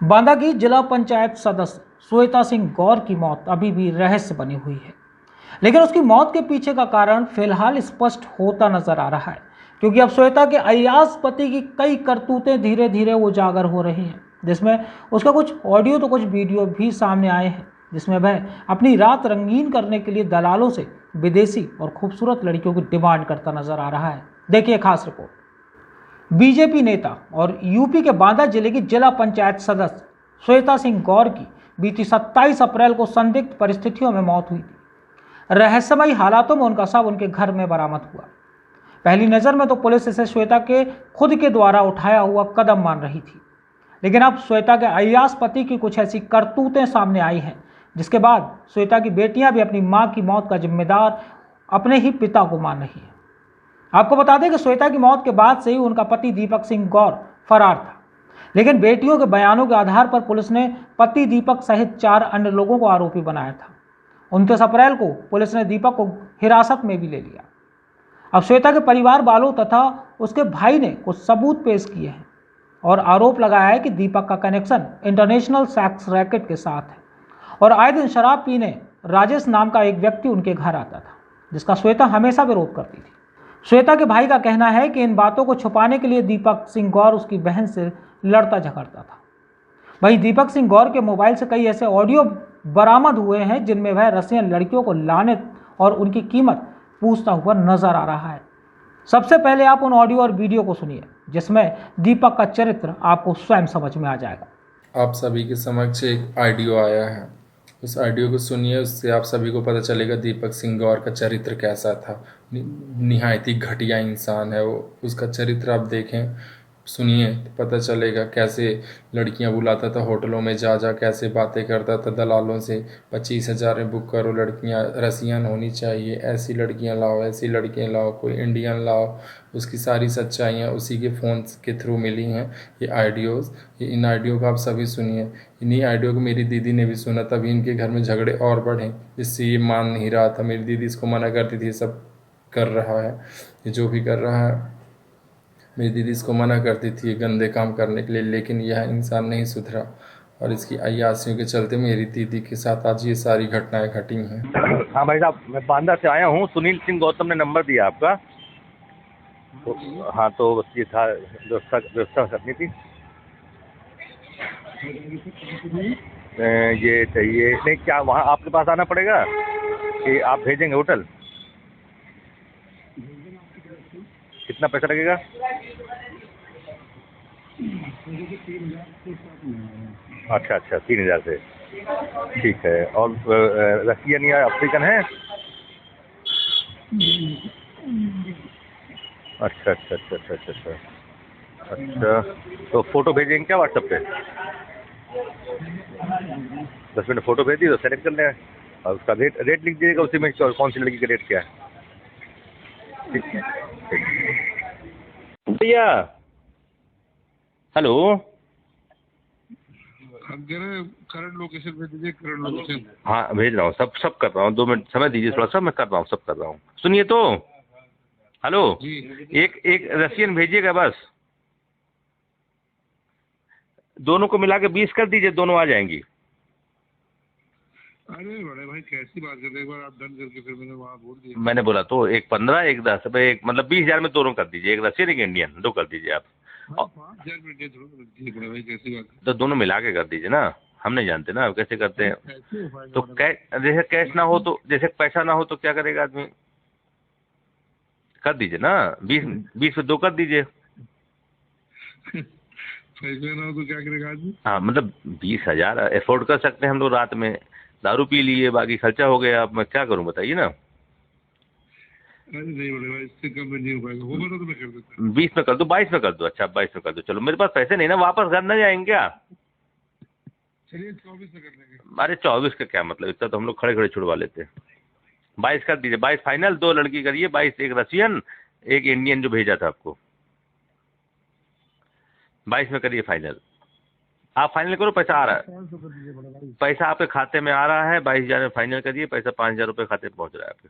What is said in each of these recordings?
बांदा की जिला पंचायत सदस्य श्वेता सिंह गौर की मौत अभी भी रहस्य बनी हुई है, लेकिन उसकी मौत के पीछे का कारण फिलहाल स्पष्ट होता नजर आ रहा है, क्योंकि अब श्वेता के अय्याज पति की कई करतूतें धीरे धीरे उजागर हो रही हैं, जिसमें उसका कुछ ऑडियो तो कुछ वीडियो भी सामने आए हैं, जिसमें वह अपनी रात रंगीन करने के लिए दलालों से विदेशी और खूबसूरत लड़कियों की डिमांड करता नजर आ रहा है। देखिए खास रिपोर्ट। बीजेपी नेता और यूपी के बांदा जिले की जिला पंचायत सदस्य श्वेता सिंह गौर की बीती 27 अप्रैल को संदिग्ध परिस्थितियों में मौत हुई थी। रहस्यमयी हालातों में उनका शव उनके घर में बरामद हुआ। पहली नजर में तो पुलिस इसे श्वेता के खुद के द्वारा उठाया हुआ कदम मान रही थी, लेकिन अब श्वेता के अय्याज पति की कुछ ऐसी करतूतें सामने आई हैं, जिसके बाद श्वेता की बेटियां भी अपनी मां की मौत का जिम्मेदार अपने ही पिता को मान रही हैं। आपको बता दें कि श्वेता की मौत के बाद से ही उनका पति दीपक सिंह गौर फरार था, लेकिन बेटियों के बयानों के आधार पर पुलिस ने पति दीपक सहित 4 अन्य लोगों को आरोपी बनाया था। 29 अप्रैल को पुलिस ने दीपक को हिरासत में भी ले लिया। अब श्वेता के परिवार वालों तथा उसके भाई ने कुछ सबूत पेश किए हैं और आरोप लगाया है कि दीपक का कनेक्शन इंटरनेशनल सेक्स रैकेट के साथ है और आए दिन शराब पीने राजेश नाम का एक व्यक्ति उनके घर आता था, जिसका श्वेता हमेशा विरोध करती थी। श्वेता के भाई का कहना है कि इन बातों को छुपाने के लिए दीपक सिंह गौर उसकी बहन से लड़ता झगड़ता था। वहीं दीपक सिंह गौर के मोबाइल से कई ऐसे ऑडियो बरामद हुए हैं जिनमें वह रसियन लड़कियों को लाने और उनकी कीमत पूछता हुआ नजर आ रहा है। सबसे पहले आप उन ऑडियो और वीडियो को सुनिए, जिसमें दीपक का चरित्र आपको स्वयं समझ में आ जाएगा। आप सभी के समक्ष एक ऑडियो आया है, उस ऑडियो को सुनिए, उससे आप सभी को पता चलेगा दीपक सिंह गौर का चरित्र कैसा था। निहायत ही घटिया इंसान है वो। उसका चरित्र आप देखें, सुनिए तो पता चलेगा कैसे लड़कियां बुलाता था होटलों में जा जा, कैसे बातें करता था दलालों से। 25,000 में बुक करो, लड़कियां रसियन होनी चाहिए, ऐसी लड़कियां लाओ, ऐसी लड़कियां लाओ, कोई इंडियन लाओ। उसकी सारी सच्चाइयाँ उसी के फ़ोन के थ्रू मिली हैं ये ऑडियोज़। इन ऑडियो को आप सभी सुनिए। इन्हीं ऑडियो को मेरी दीदी ने भी सुना, तभी इनके घर में झगड़े और बढ़े, जिससे ये मान नहीं रहा था। मेरी दीदी इसको मना करती थी, सब कर रहा है, ये जो भी कर रहा है मेरी दीदी इसको मना करती थी गंदे काम करने के लिए, लेकिन यह इंसान नहीं सुधरा और इसकी अय्यासियों के चलते मेरी दीदी के साथ आज ये सारी घटनाएं घटी हैं। हाँ भाई साहब, मैं बांदा से आया हूँ। सुनील सिंह गौतम ने नंबर दिया आपका। तो हाँ, तो बस ये था, व्यवस्था करनी थी। ये चाहिए नहीं क्या, वहाँ आपके पास आना पड़ेगा कि आप भेजेंगे होटल? कितना पैसा लगेगा? अच्छा अच्छा, 3,000 से ठीक है। और रसियन या अफ्रीकन है? अच्छा अच्छा अच्छा अच्छा अच्छा अच्छा अच्छा। तो फ़ोटो भेजेंगे क्या व्हाट्सएप पे? 10 मिनट फ़ोटो भेज दी तो सेलेक्ट कर लें, और उसका रेट लिख दीजिएगा उसी में, कौन सी लड़की का रेट क्या है। ठीक है भैया। हेलो, करंट लोकेशन भेज दीजिए। करंट लोकेशन हाँ भेज रहा हूँ, सब कर रहा हूँ। 2 मिनट समय दीजिए थोड़ा सा, मैं कर रहा हूँ, सब कर रहा हूँ। सुनिए तो, हेलो, एक रसियन भेजिएगा बस। दोनों को मिला के 20 कर दीजिए, दोनों आ जाएंगी। अरे बड़े भाई कैसी बात कर रहे, एक बार आप डन करके फिर मैंने वहाँ बोल दिया। मैंने बोला तो एक 15 एक 10, एक मतलब 20,000 में दोनों कर दीजिए, एक रसियन एक इंडियन, 2 कर दीजिए आप। 5,000 मिनट थोड़ा बड़े भाई, कैसी बात तो दोनों मिला के कर दीजिए ना, हम नहीं जानते ना कैसे करते हैं। कैसे हो पाएगा तो जैसे कैश ना हो तो, जैसे पैसा ना हो तो क्या करेगा आदमी? कर दीजिए ना, 20 में 2 कर दीजिए। पैसे ना हो तो क्या करेगा आदमी? हाँ मतलब 20,000 अफोर्ड कर सकते हैं हम लोग। रात में दारू पी लिए, बाकी खर्चा हो गया, अब मैं क्या करूं बताइए ना। अरे नहीं बड़े भाई, इससे कम में नहीं हो पाएगा। होगा तो मैं कर देता। 20 में कर दो, 22 में कर दो। अच्छा 22 में कर दो, चलो। मेरे पास पैसे नहीं ना, वापस घर न जाएंगे क्या? चलिए 24 में कर देंगे। अरे 24 का क्या मतलब, इतना तो हम लोग खड़े खड़े छुड़वा लेते हैं। 22 कर दीजिए, 22 फाइनल। 2 लड़की करिए, 22 एक रसियन एक इंडियन जो भेजा था आपको, 22 में करिए फाइनल। आप फाइनल करो, पैसा आ रहा है, पैसा आपके खाते में आ रहा है। 22,000 में फाइनल करिए, पैसा 5,000 रुपये खाते में पहुंच रहा है आपके।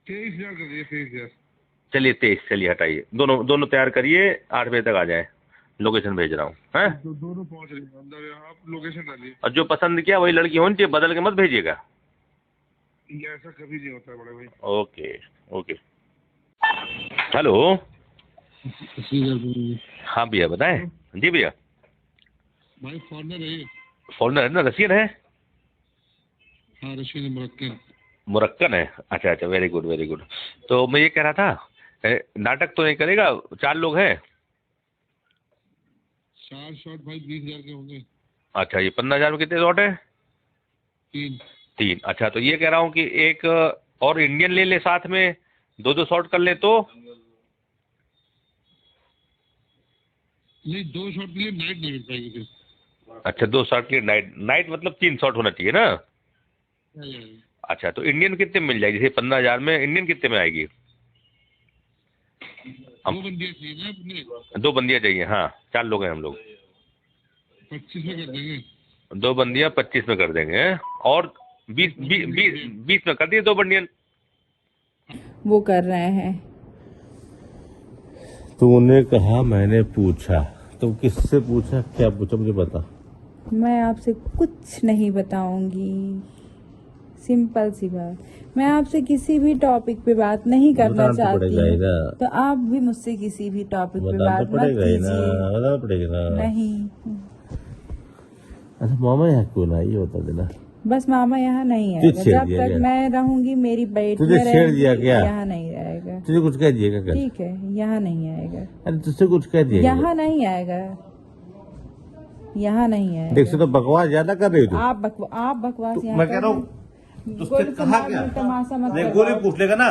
23,000 कर दिए, 23,000। चलिए 23, चलिए हटाइए। दोनों तैयार करिए, 8 बजे तक आ जाए। लोकेशन भेज रहा हूँ, हैं? दोनों पहुंच रहे हैं अंदर, आप लोकेशन डालिए। और जो पसंद किया वही लड़की होनी चाहिए, बदल के मत भेजिएगा। ये ऐसा कभी नहीं होता बड़े भाई। Okay okay. हेलो, हाँ भैया बताएं। जी भैया। भाई फॉरनर है? फॉरनर है ना, रशियन है? हाँ रशियन मुरक्कन। मुरक्कन है, अच्छा अच्छा, वेरी गुड वेरी गुड। तो मैं ये कह रहा था, नाटक तो नहीं करेगा? 4 लोग हैं। 4 शॉट भाई 20,000 के होंगे। अच्छा, ये 15,000 में कितने शॉट है? 3। अच्छा, तो ये कह रहा हूँ कि एक और इंडियन ले ले साथ में, 2 शॉट कर ले तो। नहीं 2 शॉट के लिए नाइट नहीं मिल पाएगी फिर। अच्छा, 2 शॉट के लिए नाइट मतलब 3 शॉट होना चाहिए ना? अच्छा, तो इंडियन कितने में मिल जाएगी? जैसे 15,000 में इंडियन कितने में आएगी? 2 बंदियां चाहिए ना अपने? 2 बंदियां चाहिए, हाँ 4 लोग हैं हम लोग। 25 में कर देंगे। 2 बंदियां 25 में कर देंगे, और 20 में कर दिए 2 बंदियां। वो कर रहे हैं। तूने कहा मैंने पूछा, तो किससे पूछा, क्या पूछा मुझे बता। मैं आपसे कुछ नहीं बताऊंगी, सिंपल सी बात। मैं आपसे किसी भी टॉपिक पे बात नहीं करना बताना तो चाहती पड़ेगा ही ना। तो आप भी मुझसे किसी भी टॉपिक पे बताना बात तो मत पड़ेगा ही ना, कीजिए। बताना पड़ेगा ना। नहीं, अच्छा मामा यहाँ क्यों ना, ये बता देना। बस मामा यहाँ नहीं तुझे आएगा। छेड़ जब दिया तक क्या? मैं रहूंगी मेरी बेटी तुझे छेड़ दिया क्या? यहाँ नहीं आएगा। तुझे कुछ कह दिएगा क्या? ठीक है, यहाँ नहीं आएगा। अरे तुझसे कुछ कह दिएगा? यहाँ नहीं आएगा, यहाँ नहीं आएगा। देख से तो बकवास ज्यादा कर रही हो तू। आप बकवास यहाँ मैं कह रहा हूँ तुझसे कहा क्या? तमाशा मत नहीं करो। गोली पूछ लेगा ना,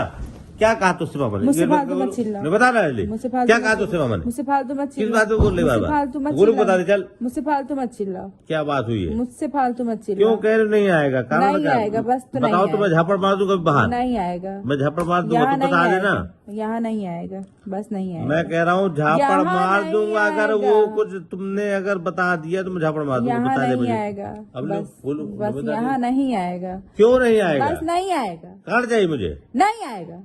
क्या कहा तुझसे मामा ने? मुझसे ये फालतू लोग- मत चिल्लाओ। नहीं बता ना ले। मुझसे फालतू क्या मत कहा चिल्लाओ। तुझसे मामा ने? मुझसे फालतू मत किस चिल्लाओ। बात पे बोल रही मुझसे बाबा? फालतू मत गोली चिल्लाओ। बता दे चल, मुझसे फालतू मत चिल्लाओ। क्या बात हुई है? मुझसे फालतू मत चिल्लाओ। क्यों कह रहे नहीं आएगा? कारण नहीं क्या? आएगा, बस तो नहीं बताओ तो मैं आएगा। झापड़ मार दूंगा बाहर। नहीं आएगा, मैं झापड़ मार दूंगा, यहाँ तू नहीं बता देना। आएगा, यहाँ नहीं आएगा, बस नहीं आएगा। मैं कह रहा हूँ झापड़ यहाँ मार नहीं दूंगा, अगर आएगा। वो कुछ तुमने अगर बता दिया तो मैं झापड़ मार दूंगा। यहाँ बता दे नहीं मुझे। आएगा, अब लोग बस बोलो, बस बता दे। यहाँ नहीं आएगा, क्यों नहीं आएगा? बस नहीं आएगा, कहाँ चाहिए मुझे? नहीं आएगा,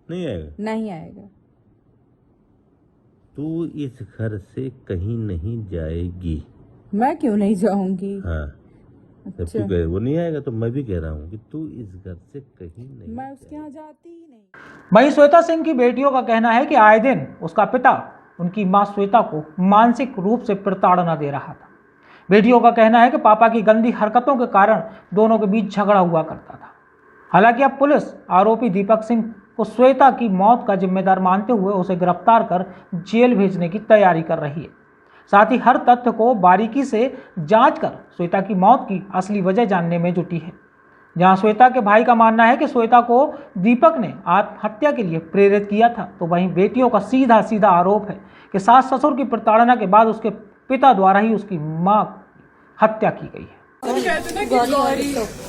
नहीं आएगा। नहीं आएगा। तू इस घर से कहीं नहीं जाएगी। मैं क्यों नहीं जाऊंगी? हाँ, जब अच्छा, तू कहे वो नहीं आएगा तो मैं भी कह रहा हूँ कि तू इस घर से कहीं नहीं मैं उसके यहाँ जाती ही नहीं। वहीं श्वेता सिंह की बेटियों का कहना है कि आए दिन उसका पिता उनकी मां श्वेता को मानसिक रूप से प्रताड़ना दे रहा था। बेटियों का कहना है कि पापा की गंदी हरकतों के कारण दोनों के बीच झगड़ा हुआ करता था। हालांकि अब पुलिस आरोपी दीपक सिंह को श्वेता की मौत का जिम्मेदार मानते हुए उसे गिरफ्तार कर जेल भेजने की तैयारी कर रही है। साथ ही हर तथ्य को बारीकी से जांच कर श्वेता की मौत की असली वजह जानने में जुटी है। जहां श्वेता के भाई का मानना है कि श्वेता को दीपक ने आत्महत्या के लिए प्रेरित किया था, तो वहीं बेटियों का सीधा सीधा आरोप है कि सास ससुर की प्रताड़ना के बाद उसके पिता द्वारा ही उसकी मां की हत्या की गई है।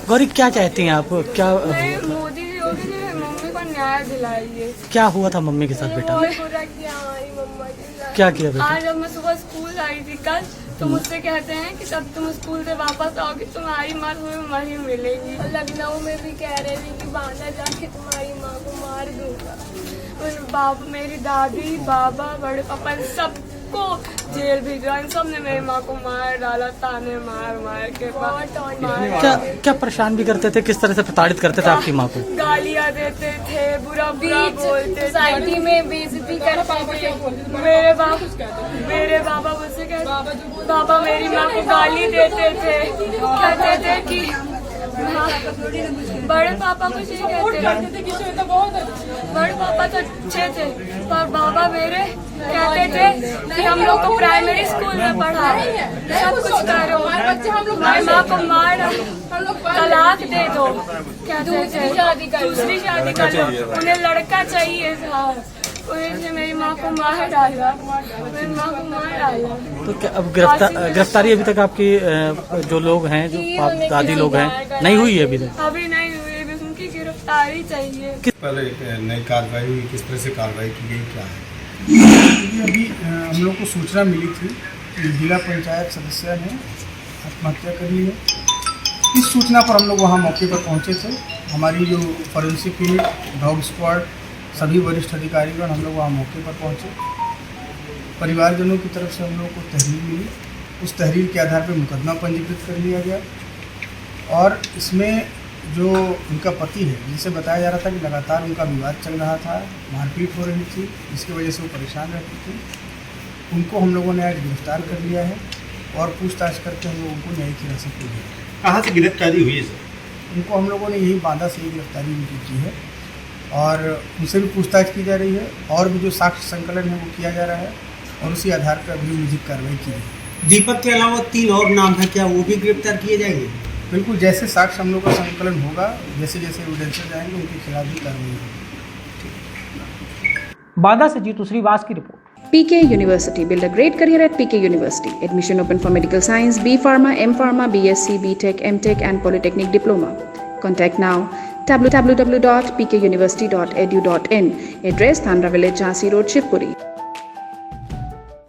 गौरी क्या चाहती हैं आप? क्या मोदी जी होगी जो मम्मी को न्याय दिलाइए। क्या हुआ था मम्मी के साथ बेटा? बहुत बुरा किया हमारी मम्मा के साथ। क्या किया बेटा? आज जब मैं सुबह स्कूल आई थी कल, तो मुझसे कहते हैं कि जब तुम स्कूल से वापस आओगी तुम्हारी माँ तुम्हें वहीं मिलेगी। और लखनऊ में भी कह रहे थे कि बांधा जाके तुम्हारी माँ को मार दूंगा। मेरी दादी, बाबा, बड़े पापा सबको जेल भेजा। इन सब ने मेरी माँ को मार डाला, ताने मार मार के क्या क्या परेशान भी करते थे? किस तरह से प्रताड़ित करते थे आपकी माँ को? गालियाँ देते थे, बुरा बुरा बोलते, सोसाइटी में बेइज्जती करते थे। मेरे बाबा मुझसे कहते, बाबा मेरी माँ को गाली देते थे, कहते थे कि बड़े पापा कुछ नहीं कहते थे, बड़े पापा तो अच्छे थे, पर बाबा मेरे कहते थे कि हम लोग को प्राइमरी स्कूल में पढ़ाओ, सब कुछ करो, हमारी माँ को मार तलाक दे दो, कहते थे दूसरी शादी कर लो, उन्हें लड़का चाहिए था, उन्हें मेरी माँ को मार डाला, मेरी माँ को मार डाला। तो क्या अब गिरफ्तारी अभी तक आपकी जो लोग हैं, जो दादी लोग हैं, नहीं हुई है अभी तक? अभी नहीं हुई, अभी उनकी गिरफ्तारी चाहिए। पहले नई कार्रवाई हुई, किस तरह से कार्रवाई की गई, क्या है? अभी हम लोग को सूचना मिली थी कि जिला पंचायत सदस्य ने आत्महत्या कर ली है। इस सूचना पर हम लोग वहाँ मौके पर पहुँचे थे। हमारी जो फॉरेंसिक यूनिट, डॉग स्क्वाड, सभी वरिष्ठ अधिकारीगण हम लोग वहाँ मौके पर पहुँचे। परिवारजनों की तरफ से हम लोग को तहरीर मिली। उस तहरीर के आधार पर मुकदमा पंजीकृत कर लिया गया और इसमें जो उनका पति है, जिसे बताया जा रहा था कि लगातार उनका विवाद चल रहा था, मारपीट हो रही थी, जिसकी वजह से वो परेशान रहती थी, उनको हम लोगों ने आज गिरफ्तार कर लिया है और पूछताछ करके हम लोगों को न्यायिक हिरासत में लिया। कहाँ से गिरफ्तारी हुई है सर? उनको हम लोगों ने यही बांदा से ही गिरफ्तारी उनकी की है और उनसे भी पूछताछ की जा रही है और भी जो साक्ष्य संकलन है वो किया जा रहा है और उसी आधार पर अभी विधिक कार्रवाई की गई। दीपक के अलावा 3 और नाम है, क्या वो भी गिरफ्तार किए जाएंगे? बिल्कुल, जैसे साक्ष्य हम लोग का संकलन होगा, जैसे जैसे एविडेंसेस जाएंगे उनके खिलाफ भी कार्रवाई होगी। बांदा से जीतू श्रीवास की report. PK University. Build a great career at PK University. Admission open for medical science, B Pharma, M Pharma, BSc, BTech, MTech and Polytechnic Diploma. Contact now www.pkuniversity.edu.in. Address Thandra Village, Jhansi Road, Shivpuri.